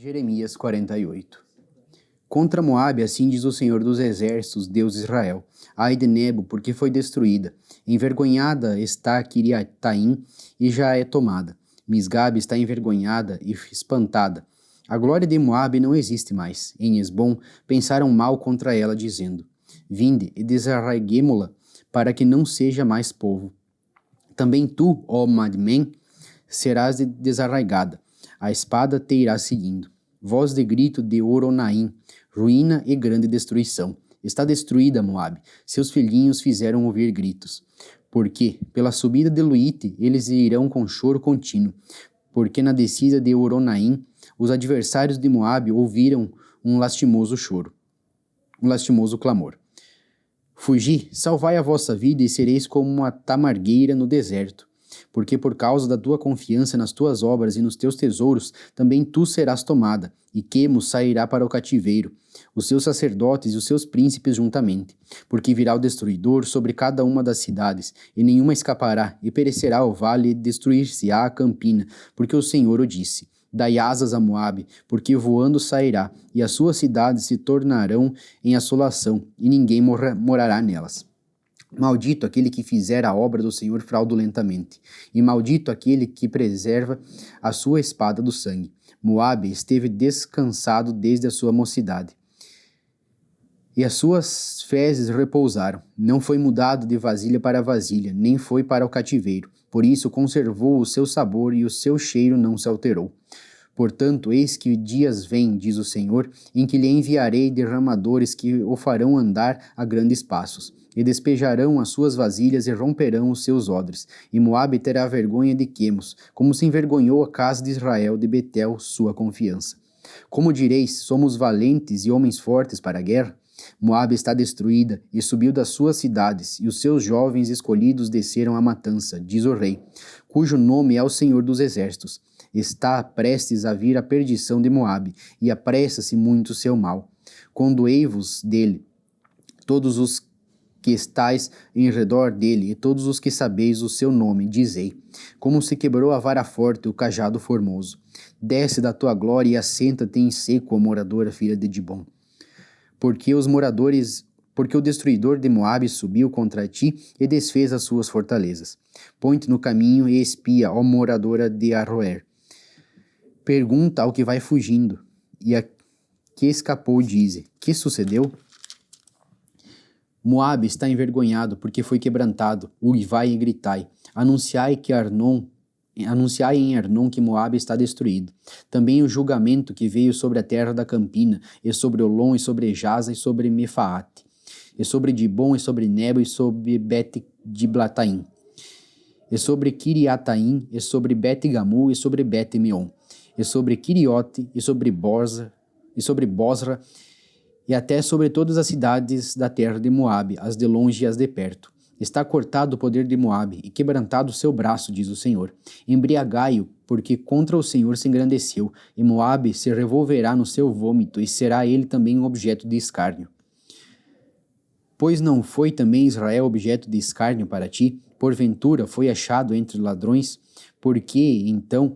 Jeremias 48. Contra Moabe, assim diz o Senhor dos Exércitos, Deus de Israel: Ai de Nebo, porque foi destruída. Envergonhada está Quiriataim e já é tomada. Misgabe está envergonhada e espantada. A glória de Moabe não existe mais. Em Esbom pensaram mal contra ela, dizendo: Vinde e desarraiguemo-la, para que não seja mais povo. Também tu, ó Madmen, serás desarraigada. A espada te irá seguindo. Voz de grito de Oronaim, ruína e grande destruição. Está destruída Moabe. Seus filhinhos fizeram ouvir gritos. Porque, pela subida de Luíte, eles irão com choro contínuo. Porque na descida de Oronaim, os adversários de Moabe ouviram um lastimoso choro, um lastimoso clamor. Fugi, salvai a vossa vida e sereis como uma tamargueira no deserto. Porque por causa da tua confiança nas tuas obras e nos teus tesouros, também tu serás tomada, e Quemos sairá para o cativeiro, os seus sacerdotes e os seus príncipes juntamente. Porque virá o destruidor sobre cada uma das cidades, e nenhuma escapará, e perecerá o vale, e destruir-se-á a campina, porque o Senhor o disse. Dai asas a Moabe, porque voando sairá, e as suas cidades se tornarão em assolação, e ninguém morará nelas. Maldito aquele que fizer a obra do Senhor fraudulentamente, e maldito aquele que preserva a sua espada do sangue. Moabe esteve descansado desde a sua mocidade, e as suas fezes repousaram. Não foi mudado de vasilha para vasilha, nem foi para o cativeiro. Por isso conservou o seu sabor e o seu cheiro não se alterou. Portanto, eis que dias vêm, diz o Senhor, em que lhe enviarei derramadores que o farão andar a grandes passos, e despejarão as suas vasilhas e romperão os seus odres, e Moabe terá vergonha de Quemos, como se envergonhou a casa de Israel de Betel, sua confiança. Como direis, somos valentes e homens fortes para a guerra? Moabe está destruída e subiu das suas cidades, e os seus jovens escolhidos desceram à matança, diz o rei, cujo nome é o Senhor dos Exércitos. Está prestes a vir a perdição de Moabe, e apressa-se muito seu mal. Condoei-vos dele, todos os que estáis em redor dele, e todos os que sabeis o seu nome, dizei, como se quebrou a vara forte o cajado formoso. Desce da tua glória e assenta-te em seco, ó moradora filha de Dibom. Porque o destruidor de Moabe subiu contra ti e desfez as suas fortalezas. Põe-te no caminho e espia, ó moradora de Aroer. Pergunta ao que vai fugindo, e a que escapou dize, que sucedeu? Moabe está envergonhado, porque foi quebrantado, uivai e gritai, anunciai em Arnon que Moabe está destruído. Também o julgamento que veio sobre a terra da Campina, e sobre Olom, e sobre Jaza, e sobre Mefaate, e sobre Dibom, e sobre Nebo, e sobre Bet-Diblataim, e sobre Kiriataim, e sobre Bet-Gamu, e sobre Bet-Meon, e sobre Quiriote, e sobre Bosra, e até sobre todas as cidades da terra de Moabe, as de longe e as de perto. Está cortado o poder de Moabe, e quebrantado o seu braço, diz o Senhor. Embriagai-o, porque contra o Senhor se engrandeceu, e Moabe se revolverá no seu vômito, e será ele também um objeto de escárnio. Pois não foi também Israel objeto de escárnio para ti? Porventura foi achado entre ladrões? Porque, então,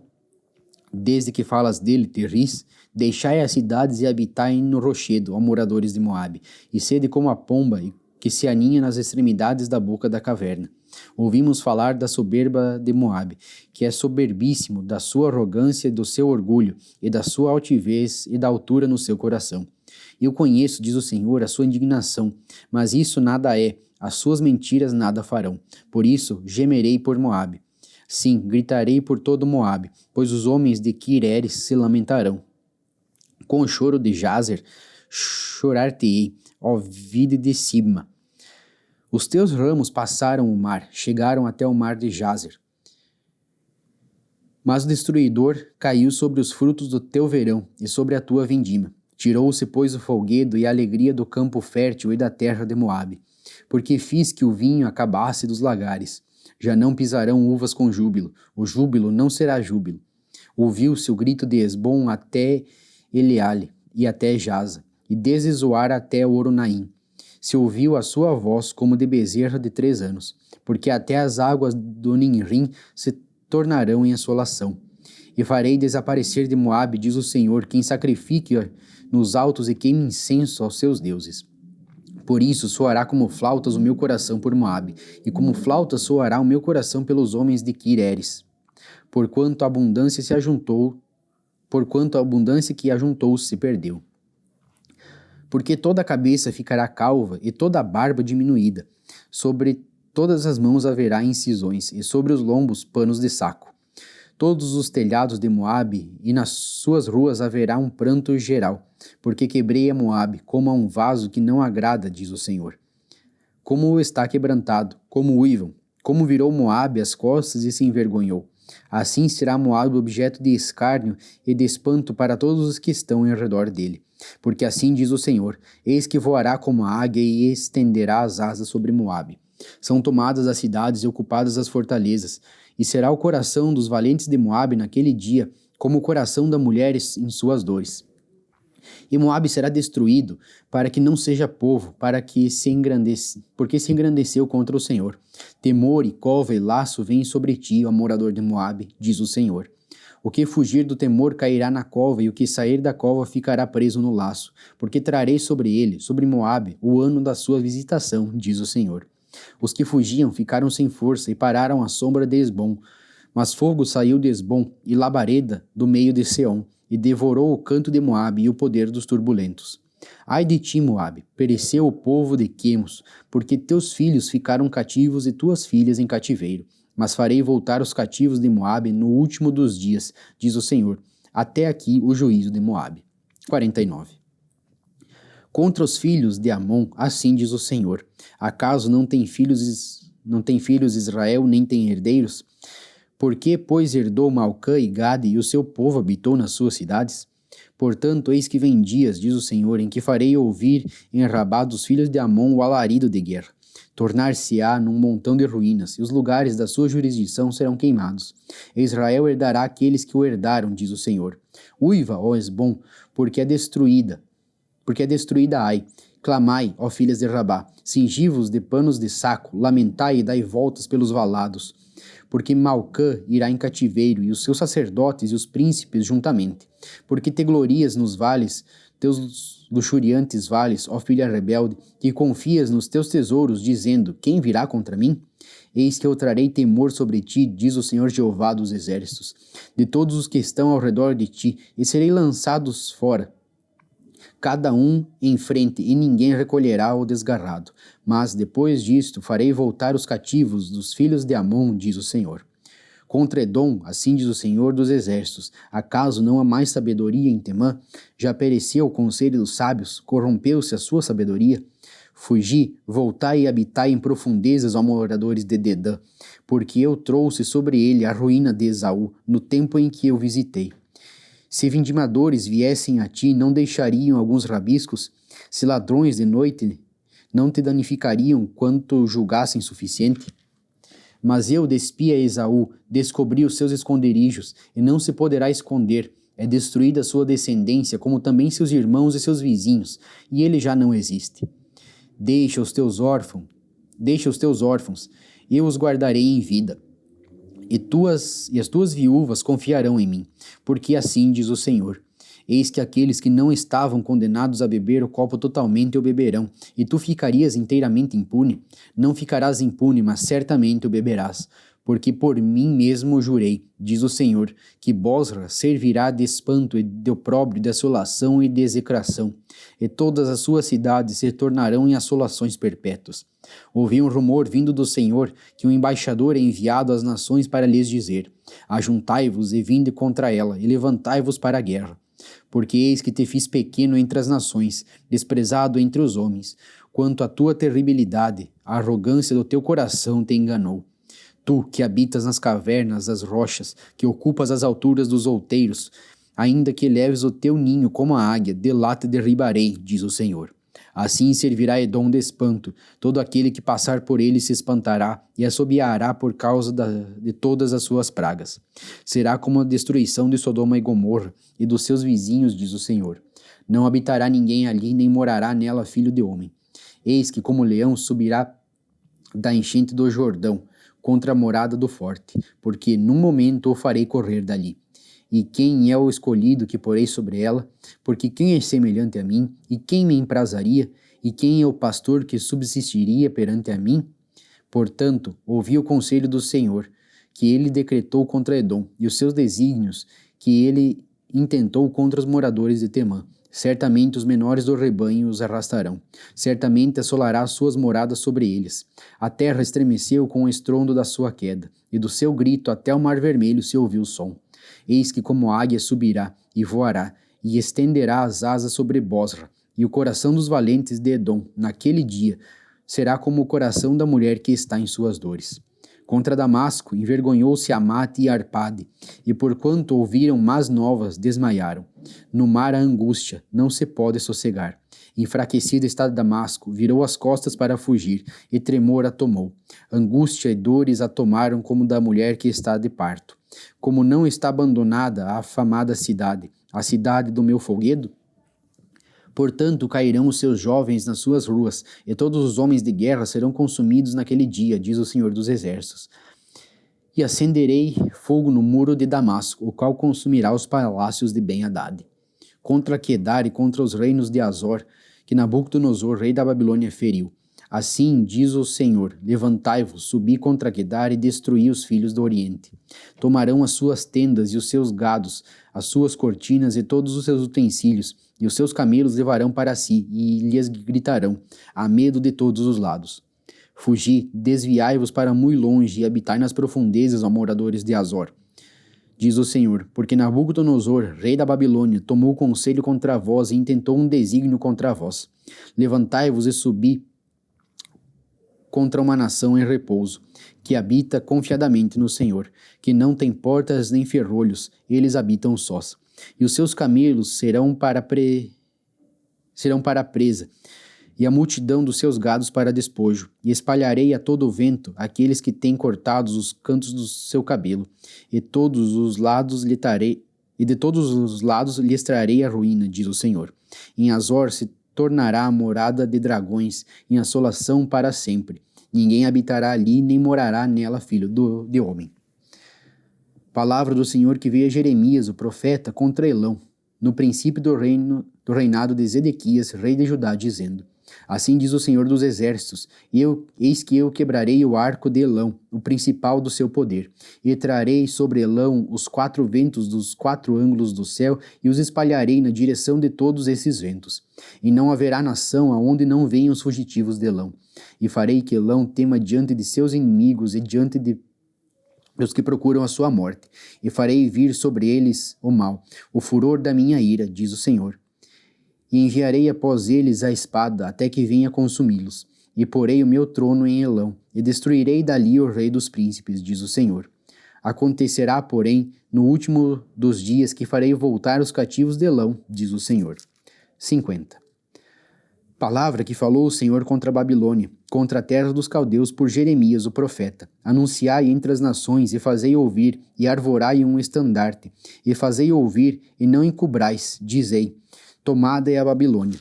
desde que falas dele, te ris? Deixai as cidades e habitai no rochedo, ó moradores de Moabe, e sede como a pomba que se aninha nas extremidades da boca da caverna. Ouvimos falar da soberba de Moabe, que é soberbíssimo, da sua arrogância e do seu orgulho, e da sua altivez e da altura no seu coração. Eu conheço, diz o Senhor, a sua indignação, mas isso nada é, as suas mentiras nada farão. Por isso, gemerei por Moabe. Sim, gritarei por todo Moabe, pois os homens de Quireres se lamentarão. Com o choro de Jazer, chorar-te-ei, ó vide de Sibma. Os teus ramos passaram o mar, chegaram até o mar de Jazer. Mas o destruidor caiu sobre os frutos do teu verão e sobre a tua vindima. Tirou-se, pois, o folguedo e a alegria do campo fértil e da terra de Moabe, porque fiz que o vinho acabasse dos lagares. Já não pisarão uvas com júbilo, o júbilo não será júbilo. Ouviu-se o grito de Esbom até Eleale e até Jaza, e desde Zoar até Oronaim. Se ouviu a sua voz como de bezerra de 3 anos, porque até as águas do Ninrim se tornarão em assolação. E farei desaparecer de Moabe, diz o Senhor, quem sacrifique nos altos e queime incenso aos seus deuses. Por isso soará como flautas o meu coração por Moabe, e como flautas soará o meu coração pelos homens de Quireres. Porquanto a abundância que ajuntou se perdeu. Porque toda a cabeça ficará calva e toda a barba diminuída. Sobre todas as mãos haverá incisões, e sobre os lombos panos de saco. Todos os telhados de Moabe e nas suas ruas haverá um pranto geral, porque quebrei a Moabe como a um vaso que não agrada, diz o Senhor. Como está quebrantado, como uivam, como virou Moabe as costas e se envergonhou. Assim será Moabe objeto de escárnio e de espanto para todos os que estão em redor dele. Porque assim diz o Senhor, eis que voará como a águia e estenderá as asas sobre Moabe. São tomadas as cidades e ocupadas as fortalezas, e será o coração dos valentes de Moabe naquele dia, como o coração da mulher em suas dores. E Moabe será destruído, para que não seja povo, porque se engrandeceu contra o Senhor. Temor e cova e laço vêm sobre ti, ó morador de Moabe, diz o Senhor. O que fugir do temor cairá na cova, e o que sair da cova ficará preso no laço, porque trarei sobre ele, sobre Moabe, o ano da sua visitação, diz o Senhor. Os que fugiam ficaram sem força e pararam à sombra de Esbom. Mas fogo saiu de Esbom e labareda do meio de Seom, e devorou o canto de Moabe e o poder dos turbulentos. Ai de ti, Moabe, pereceu o povo de Quemos, porque teus filhos ficaram cativos e tuas filhas em cativeiro. Mas farei voltar os cativos de Moabe no último dos dias, diz o Senhor. Até aqui o juízo de Moabe. 49. Contra os filhos de Amon, assim diz o Senhor. Acaso não tem filhos Israel, nem tem herdeiros? Por que, pois, herdou Malcã e Gade, e o seu povo habitou nas suas cidades? Portanto, eis que vem dias, diz o Senhor, em que farei ouvir em Rabá dos filhos de Amon o alarido de guerra. Tornar-se-á num montão de ruínas, e os lugares da sua jurisdição serão queimados. E Israel herdará aqueles que o herdaram, diz o Senhor. Uiva, ó Esbom, porque é destruída Ai. Clamai, ó filhas de Rabá, cingivos de panos de saco, lamentai e dai voltas pelos valados. Porque Malcã irá em cativeiro, e os seus sacerdotes e os príncipes juntamente. Porque te glorias nos vales, teus luxuriantes vales, ó filha rebelde, que confias nos teus tesouros, dizendo, quem virá contra mim? Eis que eu trarei temor sobre ti, diz o Senhor Jeová dos exércitos, de todos os que estão ao redor de ti, e serei lançados fora, cada um em frente, e ninguém recolherá o desgarrado. Mas depois disto farei voltar os cativos dos filhos de Amon, diz o Senhor. Contra Edom, assim diz o Senhor dos exércitos, acaso não há mais sabedoria em Temã? Já pereceu o conselho dos sábios, corrompeu-se a sua sabedoria? Fugi, voltai e habitai em profundezas, ó moradores de Dedã, porque eu trouxe sobre ele a ruína de Esaú, no tempo em que eu visitei. Se vindimadores viessem a ti, não deixariam alguns rabiscos? Se ladrões de noite não te danificariam quanto julgassem suficiente? Mas eu despi a Esaú, descobri os seus esconderijos, e não se poderá esconder. É destruída a sua descendência, como também seus irmãos e seus vizinhos, e ele já não existe. Deixa os teus órfãos, eu os guardarei em vida. E as tuas viúvas confiarão em mim, porque assim diz o Senhor. Eis que aqueles que não estavam condenados a beber o copo totalmente o beberão, e tu ficarias inteiramente impune? Não ficarás impune, mas certamente o beberás, porque por mim mesmo jurei, diz o Senhor, que Bosra servirá de espanto e de opróbrio, de assolação e de execração, e todas as suas cidades se tornarão em assolações perpétuas. Ouvi um rumor vindo do Senhor, que um embaixador é enviado às nações para lhes dizer: ajuntai-vos e vinde contra ela, e levantai-vos para a guerra. Porque eis que te fiz pequeno entre as nações, desprezado entre os homens. Quanto à tua terribilidade, a arrogância do teu coração te enganou. Tu, que habitas nas cavernas das rochas, que ocupas as alturas dos outeiros, ainda que leves o teu ninho como a águia, de lá te derribarei, diz o Senhor. Assim servirá Edom de espanto, todo aquele que passar por ele se espantará e assobiará por causa de todas as suas pragas. Será como a destruição de Sodoma e Gomorra e dos seus vizinhos, diz o Senhor. Não habitará ninguém ali, nem morará nela filho de homem. Eis que como leão subirá da enchente do Jordão, contra a morada do forte, porque num momento o farei correr dali. E quem é o escolhido que porei sobre ela? Porque quem é semelhante a mim? E quem me emprazaria? E quem é o pastor que subsistiria perante a mim? Portanto, ouvi o conselho do Senhor, que ele decretou contra Edom, e os seus desígnios, que ele intentou contra os moradores de Temã. Certamente os menores do rebanho os arrastarão. Certamente assolará as suas moradas sobre eles. A terra estremeceu com o estrondo da sua queda, e do seu grito até o mar vermelho se ouviu o som. Eis que como águia subirá e voará, e estenderá as asas sobre Bosra, e o coração dos valentes de Edom, naquele dia, será como o coração da mulher que está em suas dores. Contra Damasco, envergonhou-se Amate e Arpade, e porquanto ouviram más novas, desmaiaram. No mar a angústia, não se pode sossegar. Enfraquecido está Damasco, virou as costas para fugir, e tremor a tomou. Angústia e dores a tomaram como da mulher que está de parto. Como não está abandonada a afamada cidade, a cidade do meu folguedo? Portanto, cairão os seus jovens nas suas ruas, e todos os homens de guerra serão consumidos naquele dia, diz o Senhor dos Exércitos. E acenderei fogo no muro de Damasco, o qual consumirá os palácios de Ben-Hadad. Contra Quedar e contra os reinos de Azor, que Nabucodonosor, rei da Babilônia, feriu. Assim diz o Senhor, levantai-vos, subi contra Quedar e destruí os filhos do Oriente. Tomarão as suas tendas e os seus gados, as suas cortinas e todos os seus utensílios, e os seus camelos levarão para si, e lhes gritarão, a medo de todos os lados. Fugi, desviai-vos para muito longe, e habitai nas profundezas, ó moradores de Azor. Diz o Senhor, porque Nabucodonosor, rei da Babilônia, tomou conselho contra vós e intentou um desígnio contra vós. Levantai-vos e subi contra uma nação em repouso, que habita confiadamente no Senhor, que não tem portas nem ferrolhos, eles habitam sós. E os seus camelos serão para a presa, e a multidão dos seus gados para despojo, e espalharei a todo o vento aqueles que têm cortados os cantos do seu cabelo, e de todos os lados lhes trarei a ruína, diz o Senhor. Em Azor se tornará a morada de dragões, em assolação para sempre. Ninguém habitará ali, nem morará nela filho de homem. Palavra do Senhor que veio a Jeremias, o profeta, contra Elão, no princípio do reinado de Zedequias, rei de Judá, dizendo: Assim diz o Senhor dos Exércitos, eis que eu quebrarei o arco de Elão, o principal do seu poder, e trarei sobre Elão os 4 ventos dos 4 ângulos do céu, e os espalharei na direção de todos esses ventos. E não haverá nação aonde não venham os fugitivos de Elão. E farei que Elão tema diante de seus inimigos e diante de os que procuram a sua morte, e farei vir sobre eles o mal, o furor da minha ira, diz o Senhor. E enviarei após eles a espada, até que venha consumi-los, e porei o meu trono em Elão, e destruirei dali o rei dos príncipes, diz o Senhor. Acontecerá, porém, no último dos dias que farei voltar os cativos de Elão, diz o Senhor. 50. Palavra que falou o Senhor contra a Babilônia, contra a terra dos caldeus por Jeremias o profeta. Anunciai entre as nações e fazei ouvir, e arvorai um estandarte, e fazei ouvir, e não encubrais, dizei: tomada é a Babilônia.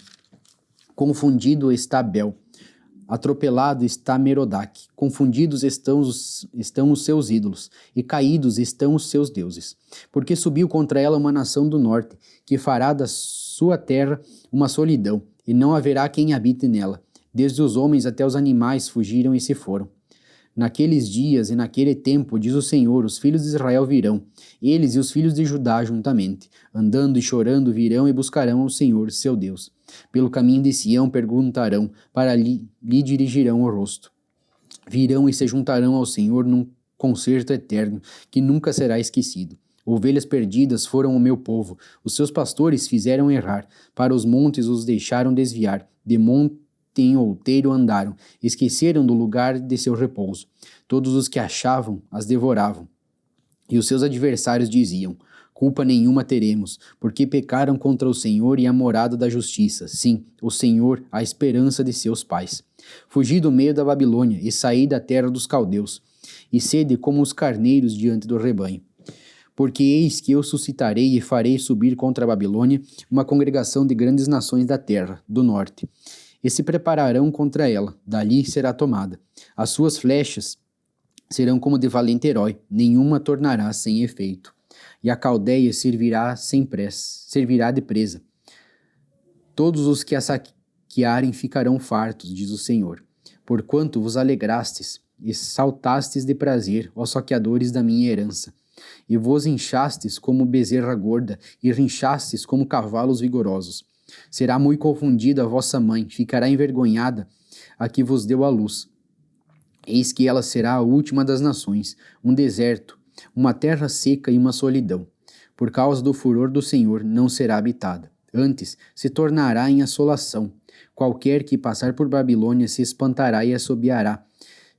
Confundido está Bel, atropelado está Merodach, confundidos estão os seus ídolos, e caídos estão os seus deuses. Porque subiu contra ela uma nação do norte, que fará da sua terra uma solidão, e não haverá quem habite nela. Desde os homens até os animais fugiram e se foram. Naqueles dias e naquele tempo, diz o Senhor, os filhos de Israel virão, eles e os filhos de Judá juntamente, andando e chorando virão e buscarão ao Senhor, seu Deus. Pelo caminho de Sião perguntarão, para lhe dirigirão o rosto. Virão e se juntarão ao Senhor num concerto eterno, que nunca será esquecido. Ovelhas perdidas foram o meu povo, os seus pastores fizeram errar, para os montes os deixaram desviar, de monte em outeiro andaram, esqueceram do lugar de seu repouso. Todos os que achavam as devoravam. E os seus adversários diziam: culpa nenhuma teremos, porque pecaram contra o Senhor e a morada da justiça, sim, o Senhor, a esperança de seus pais. Fugi do meio da Babilônia e saí da terra dos caldeus, e sede como os carneiros diante do rebanho. Porque eis que eu suscitarei e farei subir contra a Babilônia uma congregação de grandes nações da terra, do norte, e se prepararão contra ela, dali será tomada. As suas flechas serão como de valente herói, nenhuma tornará sem efeito. e a Caldeia servirá de presa. Todos os que a saquearem ficarão fartos, diz o Senhor. Porquanto vos alegrastes e saltastes de prazer, ó saqueadores da minha herança, e vos inchastes como bezerra gorda, e rinchastes como cavalos vigorosos. Será muito confundida a vossa mãe, ficará envergonhada a que vos deu a luz. Eis que ela será a última das nações, um deserto, uma terra seca e uma solidão. Por causa do furor do Senhor não será habitada. Antes se tornará em assolação. Qualquer que passar por Babilônia se espantará e assobiará,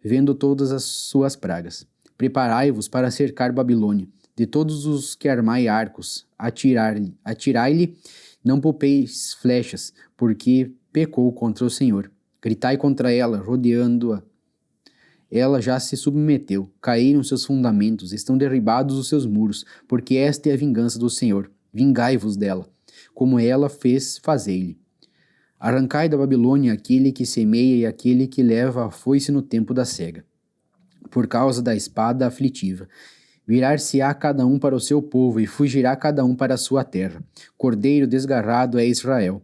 vendo todas as suas pragas. Preparai-vos para cercar Babilônia. De todos os que armai arcos, atirai-lhe, não poupeis flechas, porque pecou contra o Senhor. Gritai contra ela, rodeando-a. Ela já se submeteu, caíram seus fundamentos, estão derribados os seus muros, porque esta é a vingança do Senhor. Vingai-vos dela, como ela fez, fazei-lhe. Arrancai da Babilônia aquele que semeia e aquele que leva a foice no tempo da cega. Por causa da espada aflitiva, virar-se-á cada um para o seu povo e fugirá cada um para a sua terra. Cordeiro desgarrado é Israel.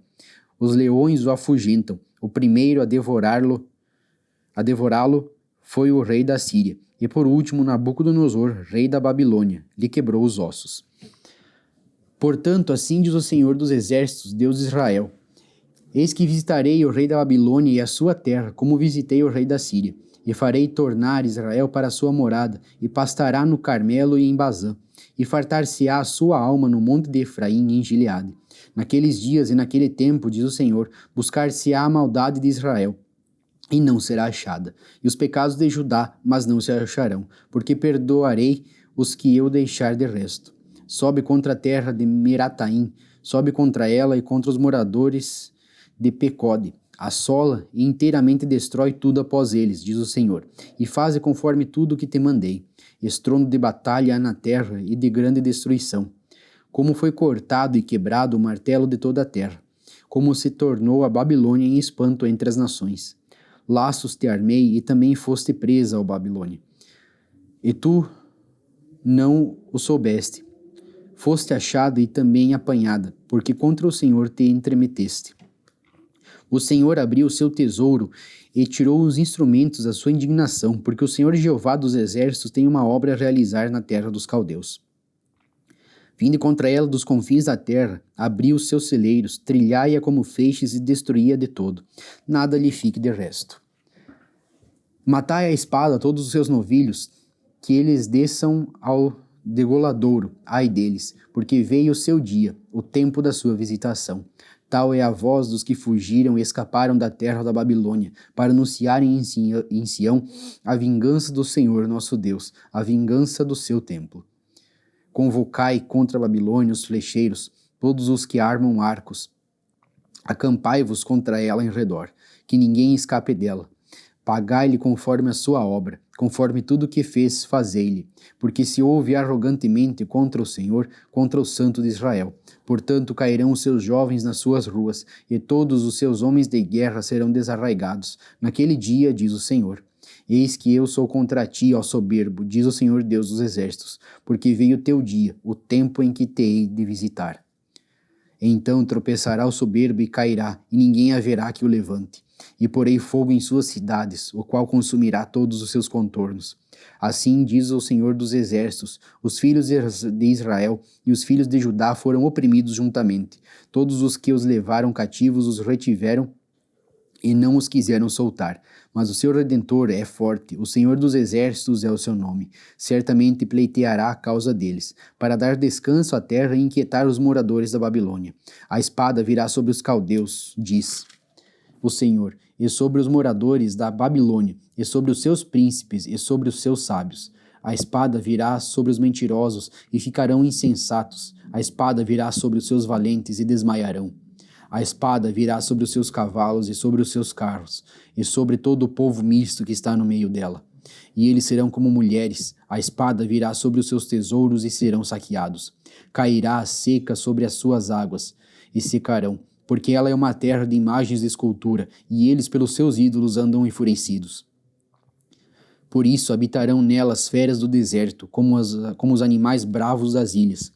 Os leões o afugentam. O primeiro a devorá-lo foi o rei da Síria. E por último, Nabucodonosor, rei da Babilônia, lhe quebrou os ossos. Portanto, assim diz o Senhor dos Exércitos, Deus de Israel: Eis que visitarei o rei da Babilônia e a sua terra, como visitei o rei da Síria, e farei tornar Israel para a sua morada, e pastará no Carmelo e em Bazã, e fartar-se-á a sua alma no monte de Efraim e em Gileade. Naqueles dias e naquele tempo, diz o Senhor, buscar-se-á a maldade de Israel, e não será achada, e os pecados de Judá, mas não se acharão, porque perdoarei os que eu deixar de resto. Sobe contra a terra de Merataim, sobe contra ela e contra os moradores de Pecode, assola e inteiramente destrói tudo após eles, diz o Senhor, e faze conforme tudo o que te mandei. Estrondo de batalha há na terra e de grande destruição. Como foi cortado e quebrado o martelo de toda a terra, como se tornou a Babilônia em espanto entre as nações. Laços te armei e também foste presa, ó Babilônia. E tu não o soubeste. Foste achada e também apanhada, porque contra o Senhor te entremeteste. O Senhor abriu o seu tesouro e tirou os instrumentos da sua indignação, porque o Senhor Jeová dos Exércitos tem uma obra a realizar na terra dos caldeus. Vinde contra ela dos confins da terra, abriu os seus celeiros, trilhai-a como feixes e destruí-a de todo. Nada lhe fique de resto. Matai a espada todos os seus novilhos, que eles desçam ao degoladouro, ai deles, porque veio o seu dia, o tempo da sua visitação. Tal é a voz dos que fugiram e escaparam da terra da Babilônia, para anunciarem em Sião a vingança do Senhor nosso Deus, a vingança do seu templo. Convocai contra a Babilônia os flecheiros, todos os que armam arcos. Acampai-vos contra ela em redor, que ninguém escape dela. Pagai-lhe conforme a sua obra, conforme tudo o que fez, fazei-lhe. Porque se ouve arrogantemente contra o Senhor, contra o Santo de Israel. Portanto, cairão os seus jovens nas suas ruas, e todos os seus homens de guerra serão desarraigados. Naquele dia, diz o Senhor. Eis que eu sou contra ti, ó soberbo, diz o Senhor Deus dos Exércitos, porque veio o teu dia, o tempo em que te hei de visitar. Então tropeçará o soberbo e cairá, e ninguém haverá que o levante. E porei fogo em suas cidades, o qual consumirá todos os seus contornos. Assim diz o Senhor dos Exércitos, os filhos de Israel e os filhos de Judá foram oprimidos juntamente. Todos os que os levaram cativos os retiveram e não os quiseram soltar. Mas o seu Redentor é forte, o Senhor dos Exércitos é o seu nome. Certamente pleiteará a causa deles, para dar descanso à terra e inquietar os moradores da Babilônia. A espada virá sobre os caldeus, diz o Senhor, e sobre os moradores da Babilônia, e sobre os seus príncipes, e sobre os seus sábios. A espada virá sobre os mentirosos, e ficarão insensatos. A espada virá sobre os seus valentes, e desmaiarão. A espada virá sobre os seus cavalos e sobre os seus carros, e sobre todo o povo misto que está no meio dela. E eles serão como mulheres, a espada virá sobre os seus tesouros e serão saqueados. Cairá a seca sobre as suas águas, e secarão, porque ela é uma terra de imagens de escultura, e eles pelos seus ídolos andam enfurecidos. Por isso habitarão nela as feras do deserto, como os animais bravos das ilhas.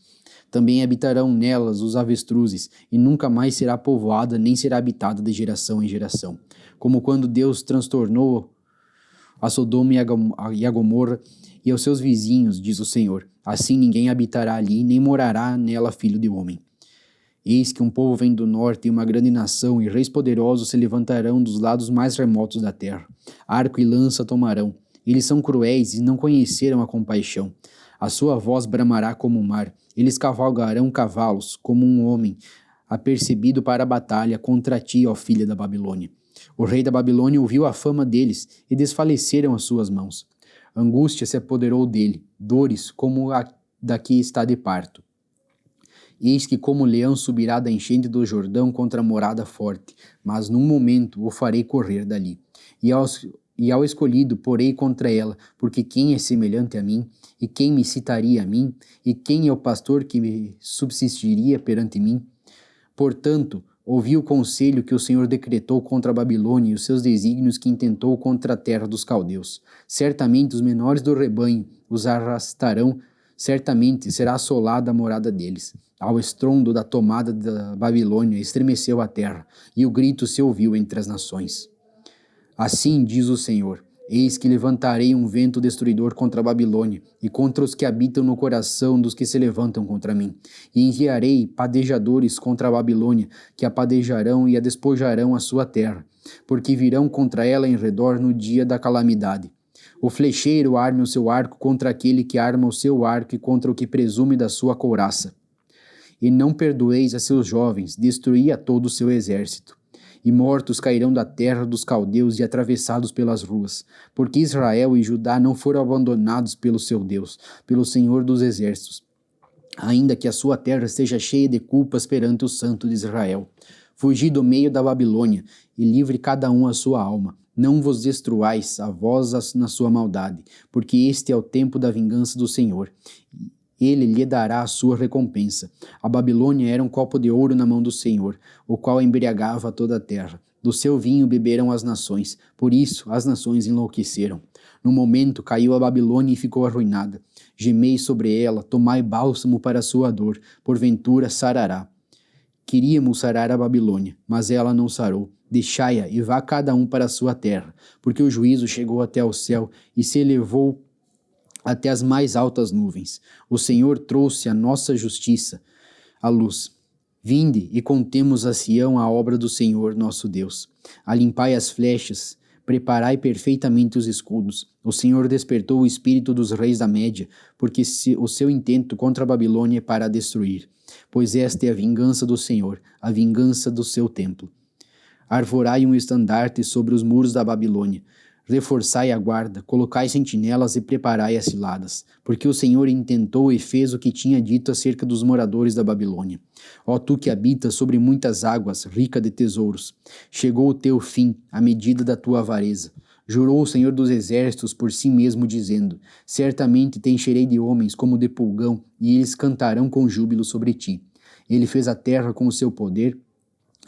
Também habitarão nelas os avestruzes, e nunca mais será povoada, nem será habitada de geração em geração. Como quando Deus transtornou a Sodoma e a Gomorra e aos seus vizinhos, diz o Senhor. Assim ninguém habitará ali, nem morará nela filho de homem. Eis que um povo vem do norte, e uma grande nação, e reis poderosos se levantarão dos lados mais remotos da terra. Arco e lança tomarão. Eles são cruéis e não conheceram a compaixão. A sua voz bramará como o mar. Eles cavalgarão cavalos, como um homem, apercebido para a batalha contra ti, ó filha da Babilônia. O rei da Babilônia ouviu a fama deles, e desfaleceram as suas mãos. Angústia se apoderou dele, dores como a da que está de parto. Eis que como leão subirá da enchente do Jordão contra a morada forte, mas num momento o farei correr dali. E ao escolhido porei contra ela, porque quem é semelhante a mim? E quem me citaria a mim? E quem é o pastor que me subsistiria perante mim? Portanto, ouvi o conselho que o Senhor decretou contra a Babilônia e os seus desígnios que intentou contra a terra dos caldeus. Certamente os menores do rebanho os arrastarão, certamente será assolada a morada deles. Ao estrondo da tomada da Babilônia estremeceu a terra, e o grito se ouviu entre as nações. Assim diz o Senhor: eis que levantarei um vento destruidor contra a Babilônia e contra os que habitam no coração dos que se levantam contra mim. E enviarei padejadores contra a Babilônia, que a padejarão e a despojarão a sua terra, porque virão contra ela em redor no dia da calamidade. O flecheiro arme o seu arco contra aquele que arma o seu arco e contra o que presume da sua couraça. E não perdoeis a seus jovens, destruí a todo o seu exército. E mortos cairão da terra dos caldeus e atravessados pelas ruas, porque Israel e Judá não foram abandonados pelo seu Deus, pelo Senhor dos exércitos, ainda que a sua terra esteja cheia de culpas perante o Santo de Israel. Fugi do meio da Babilônia, e livre cada um a sua alma. Não vos destruais a vós na sua maldade, porque este é o tempo da vingança do Senhor. Ele lhe dará a sua recompensa. A Babilônia era um copo de ouro na mão do Senhor, o qual embriagava toda a terra. Do seu vinho beberam as nações, por isso as nações enlouqueceram. No momento caiu a Babilônia e ficou arruinada. Gemei sobre ela, tomai bálsamo para a sua dor, porventura sarará. Queríamos sarar a Babilônia, mas ela não sarou. Deixai-a e vá cada um para a sua terra, porque o juízo chegou até o céu e se elevou até as mais altas nuvens. O Senhor trouxe a nossa justiça à luz. Vinde e contemos a Sião a obra do Senhor nosso Deus. Alimpai as flechas, preparai perfeitamente os escudos. O Senhor despertou o espírito dos reis da Média, porque o seu intento contra a Babilônia é para a destruir. Pois esta é a vingança do Senhor, a vingança do seu templo. Arvorai um estandarte sobre os muros da Babilônia. Reforçai a guarda, colocai sentinelas e preparai as ciladas, porque o Senhor intentou e fez o que tinha dito acerca dos moradores da Babilônia. Ó tu que habitas sobre muitas águas, rica de tesouros, chegou o teu fim, a medida da tua avareza. Jurou o Senhor dos exércitos por si mesmo, dizendo: certamente te encherei de homens como de pulgão, e eles cantarão com júbilo sobre ti. Ele fez a terra com o seu poder,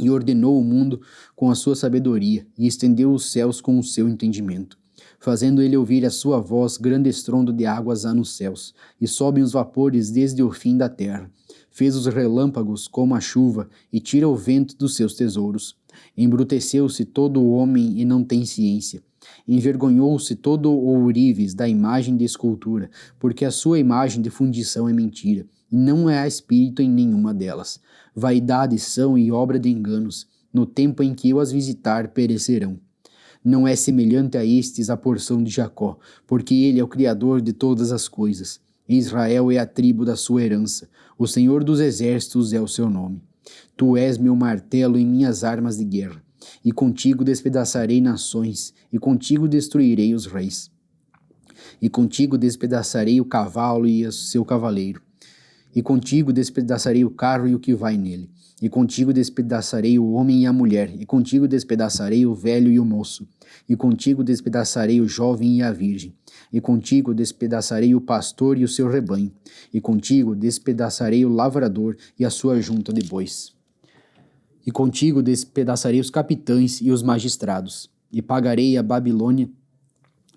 e ordenou o mundo com a sua sabedoria, e estendeu os céus com o seu entendimento. Fazendo ele ouvir a sua voz, grande estrondo de águas há nos céus, e sobem os vapores desde o fim da terra. Fez os relâmpagos como a chuva, e tira o vento dos seus tesouros. Embruteceu-se todo o homem e não tem ciência. Envergonhou-se todo o ourives da imagem de escultura, porque a sua imagem de fundição é mentira, e não há espírito em nenhuma delas. Vaidades são e obra de enganos, no tempo em que eu as visitar perecerão. Não é semelhante a estes a porção de Jacó, porque ele é o Criador de todas as coisas. Israel é a tribo da sua herança, o Senhor dos exércitos é o seu nome. Tu és meu martelo e minhas armas de guerra, e contigo despedaçarei nações, e contigo destruirei os reis. E contigo despedaçarei o cavalo e o seu cavaleiro. E contigo despedaçarei o carro e o que vai nele. E contigo despedaçarei o homem e a mulher. E contigo despedaçarei o velho e o moço. E contigo despedaçarei o jovem e a virgem. E contigo despedaçarei o pastor e o seu rebanho. E contigo despedaçarei o lavrador e a sua junta de bois. E contigo despedaçarei os capitães e os magistrados. E pagarei a Babilônia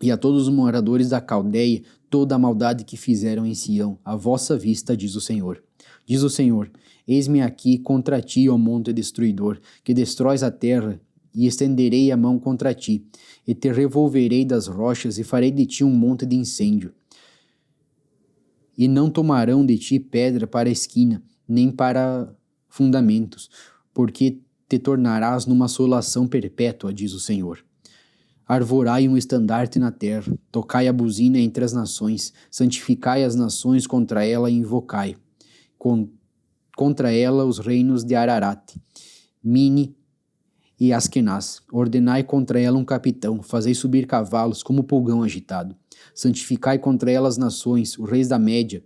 e a todos os moradores da Caldeia toda a maldade que fizeram em Sião, à vossa vista, diz o Senhor. Diz o Senhor: eis-me aqui contra ti, ó monte destruidor, que destróis a terra, e estenderei a mão contra ti, e te revolverei das rochas, e farei de ti um monte de incêndio. E não tomarão de ti pedra para a esquina, nem para fundamentos, porque te tornarás numa assolação perpétua, diz o Senhor. Arvorai um estandarte na terra, tocai a buzina entre as nações, santificai as nações contra ela e invocai. Contra ela os reinos de Ararat, Mini e Askenaz. Ordenai contra ela um capitão, fazei subir cavalos como pulgão agitado. Santificai contra ela as nações, os reis da Média,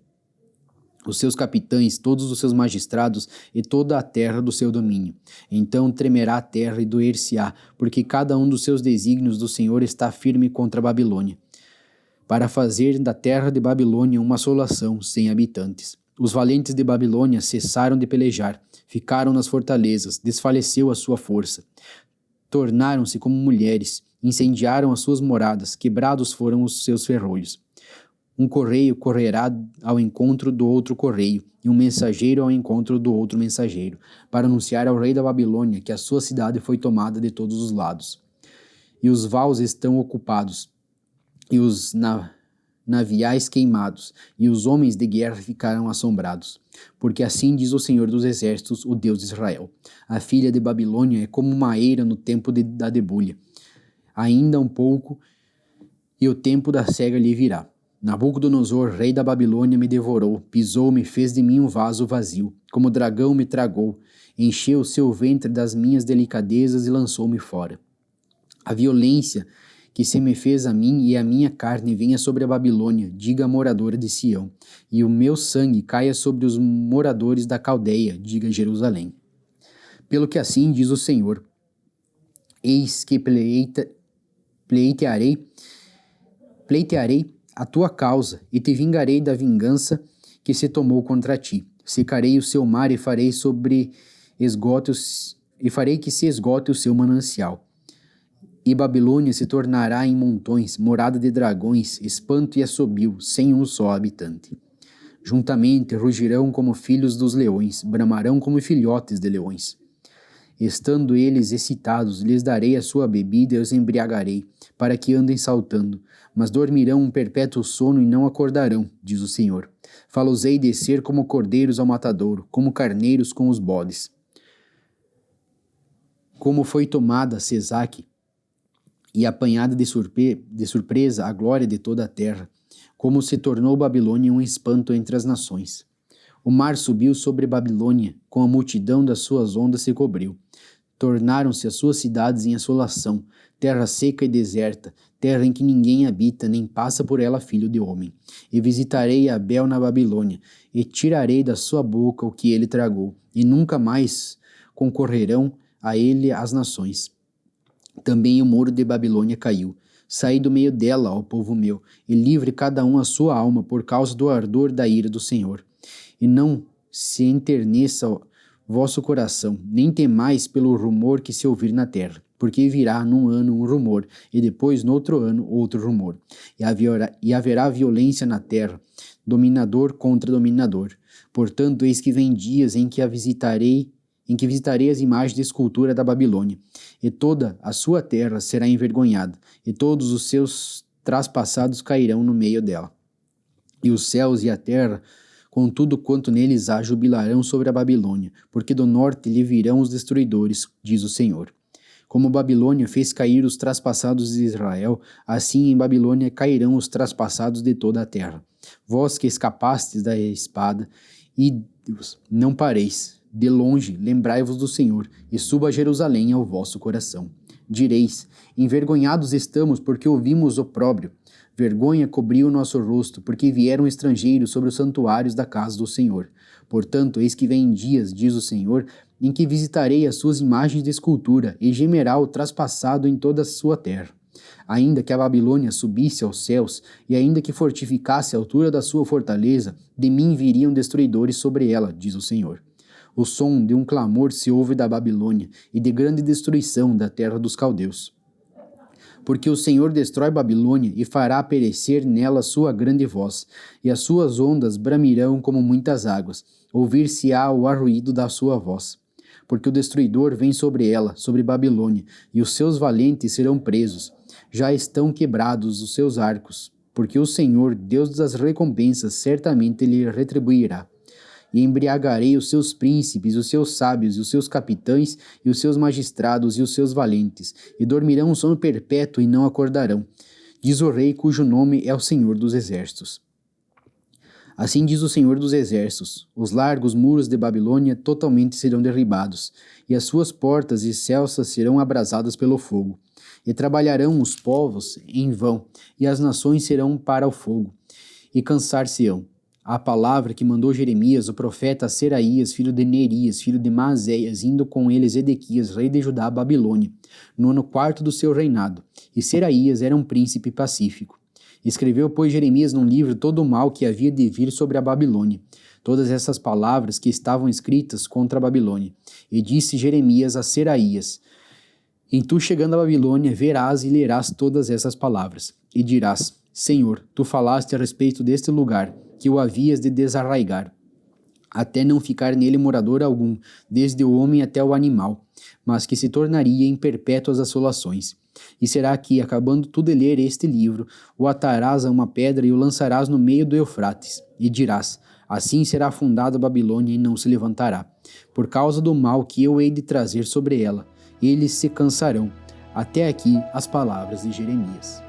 os seus capitães, todos os seus magistrados e toda a terra do seu domínio. Então tremerá a terra e doer-se-á, porque cada um dos seus desígnios do Senhor está firme contra a Babilônia, para fazer da terra de Babilônia uma assolação sem habitantes. Os valentes de Babilônia cessaram de pelejar, ficaram nas fortalezas, desfaleceu a sua força. Tornaram-se como mulheres, incendiaram as suas moradas, quebrados foram os seus ferrolhos. Um correio correrá ao encontro do outro correio, e um mensageiro ao encontro do outro mensageiro, para anunciar ao rei da Babilônia que a sua cidade foi tomada de todos os lados. E os vaus estão ocupados, e os naviais queimados, e os homens de guerra ficaram assombrados. Porque assim diz o Senhor dos Exércitos, o Deus de Israel: a filha de Babilônia é como uma eira no tempo da debulha. Ainda um pouco, e o tempo da cega lhe virá. Nabucodonosor, rei da Babilônia, me devorou, pisou-me, fez de mim um vaso vazio, como dragão me tragou, encheu o seu ventre das minhas delicadezas e lançou-me fora. A violência que se me fez a mim e a minha carne venha sobre a Babilônia, diga a moradora de Sião, e o meu sangue caia sobre os moradores da Caldeia, diga Jerusalém. Pelo que assim diz o Senhor: eis que pleitearei a tua causa, e te vingarei da vingança que se tomou contra ti. Secarei o seu mar e farei que se esgote o seu manancial. E Babilônia se tornará em montões, morada de dragões, espanto e assobio, sem um só habitante. Juntamente rugirão como filhos dos leões, bramarão como filhotes de leões. Estando eles excitados, lhes darei a sua bebida e os embriagarei, para que andem saltando, mas dormirão um perpétuo sono e não acordarão, diz o Senhor. Fá-los-ei descer como cordeiros ao matadouro, como carneiros com os bodes. Como foi tomada Sesaque e apanhada de surpresa a glória de toda a terra, como se tornou Babilônia um espanto entre as nações. O mar subiu sobre Babilônia, com a multidão das suas ondas se cobriu. Tornaram-se as suas cidades em assolação, terra seca e deserta, terra em que ninguém habita, nem passa por ela filho de homem. E visitarei Abel na Babilônia, e tirarei da sua boca o que ele tragou, e nunca mais concorrerão a ele as nações. Também o muro de Babilônia caiu. Saí do meio dela, ó povo meu, e livre cada um a sua alma por causa do ardor da ira do Senhor. E não se enterneça vosso coração, nem temais pelo rumor que se ouvir na terra, porque virá num ano um rumor, e depois no outro ano outro rumor. E haverá violência na terra, dominador contra dominador. Portanto, eis que vem dias em que visitarei as imagens de escultura da Babilônia, e toda a sua terra será envergonhada, e todos os seus traspassados cairão no meio dela. E os céus e a terra, com tudo quanto neles há, jubilarão sobre a Babilônia, porque do norte lhe virão os destruidores, diz o Senhor. Como Babilônia fez cair os traspassados de Israel, assim em Babilônia cairão os traspassados de toda a terra. Vós que escapastes da espada, e Deus, não pareis. De longe, lembrai-vos do Senhor, e suba a Jerusalém ao vosso coração. Direis: envergonhados estamos, porque ouvimos opróbrio. Vergonha cobriu o nosso rosto, porque vieram estrangeiros sobre os santuários da casa do Senhor. Portanto, eis que vem dias, diz o Senhor, em que visitarei as suas imagens de escultura, e gemerá o traspassado em toda a sua terra. Ainda que a Babilônia subisse aos céus, e ainda que fortificasse a altura da sua fortaleza, de mim viriam destruidores sobre ela, diz o Senhor. O som de um clamor se ouve da Babilônia, e de grande destruição da terra dos caldeus. Porque o Senhor destrói Babilônia e fará perecer nela sua grande voz, e as suas ondas bramirão como muitas águas, ouvir-se-á o arruído da sua voz. Porque o destruidor vem sobre ela, sobre Babilônia, e os seus valentes serão presos. Já estão quebrados os seus arcos, porque o Senhor, Deus das recompensas, certamente lhe retribuirá. E embriagarei os seus príncipes, os seus sábios, e os seus capitães, e os seus magistrados, e os seus valentes, e dormirão um sono perpétuo e não acordarão. Diz o rei cujo nome é o Senhor dos Exércitos. Assim diz o Senhor dos Exércitos: os largos muros de Babilônia totalmente serão derribados, e as suas portas e celças serão abrasadas pelo fogo. E trabalharão os povos em vão, e as nações serão para o fogo, e cansar-se-ão. A palavra que mandou Jeremias, o profeta, a Seraías, filho de Nerias, filho de Maazéias, indo com eles Edequias, rei de Judá, a Babilônia, no ano 4º do seu reinado. E Seraías era um príncipe pacífico. Escreveu, pois, Jeremias num livro todo o mal que havia de vir sobre a Babilônia, todas essas palavras que estavam escritas contra a Babilônia. E disse Jeremias a Seraías: em tu chegando a Babilônia, verás e lerás todas essas palavras, e dirás: Senhor, tu falaste a respeito deste lugar, que o havias de desarraigar, até não ficar nele morador algum, desde o homem até o animal, mas que se tornaria em perpétuas assolações. E será que, acabando tu de ler este livro, o atarás a uma pedra e o lançarás no meio do Eufrates, e dirás: assim será fundada a Babilônia e não se levantará, por causa do mal que eu hei de trazer sobre ela. Eles se cansarão. Até aqui as palavras de Jeremias.